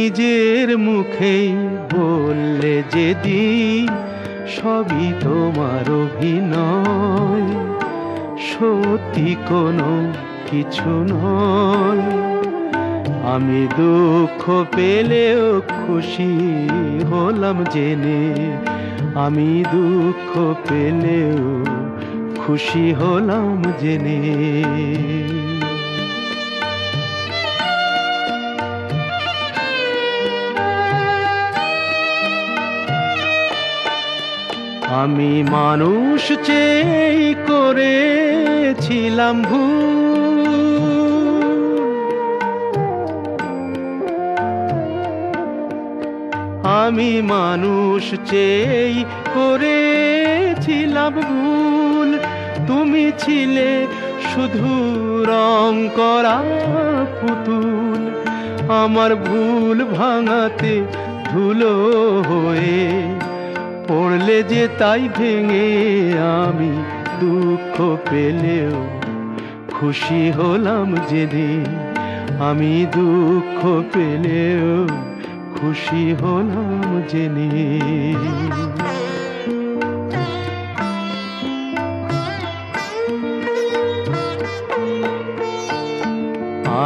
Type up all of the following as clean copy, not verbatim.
নিজের মুখেই বললে যেদিন সবই তোমার অভিনয়, সত্যি কোনো কিছু নয়। আমি দুঃখ পেলেও খুশি হলাম জেনে, আমি দুঃখ পেলেও খুশি হলাম জেনে। আমি মানুষ চেয়ে করেছিলাম ভুল, আমি মানুষ চেয়ে করেছিলাম ভুল। তুমি ছিলে শুধু রং করা পুতুল, আমার ভুল ভাঙাতে ধুলো হয়ে পড়লে যে তাই ভেঙে। আমি দুঃখ পেলেও খুশি হলাম জেনে, আমি দুঃখ পেলেও খুশি হলাম জেনে।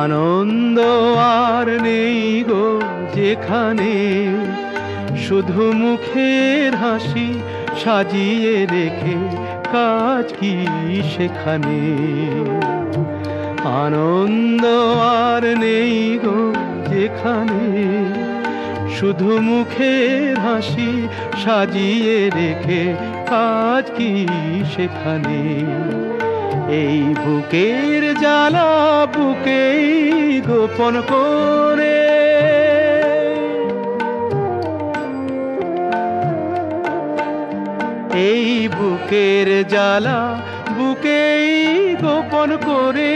আনন্দ আর নেই গো যেখানে, শুধু মুখের হাসি সাজিয়ে রেখে কাজ কি সেখানে। আনন্দ আর নেই গো যেখানে, শুধু মুখের হাসি সাজিয়ে রেখে কাজ কি সেখানে। এই বুকের জ্বালা বুকেই গোপন করে, এই বুকের জ্বালা বুকেই গোপন করে।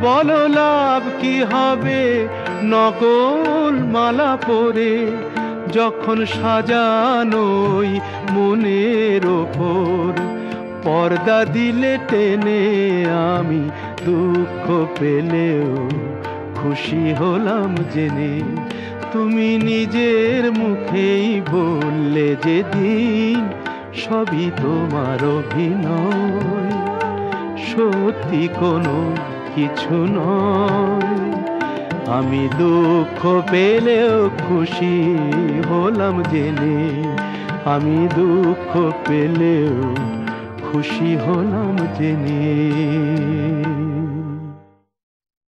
বলো লাভ কি হবে নকল মালা পরে, যখন সাজানোই মনের ওপর পর্দা দিলে টেনে। আমি দুঃখ পেলেও খুশি হলাম জেনে, তুমি নিজের মুখেই বললে যেদিন সবই তোমার অভিনয়, সত্যি কোনো কিছু নয়। আমি দুঃখ পেলেও খুশি হলাম জেনে, আমি দুঃখ পেলেও খুশি হলাম জেনে।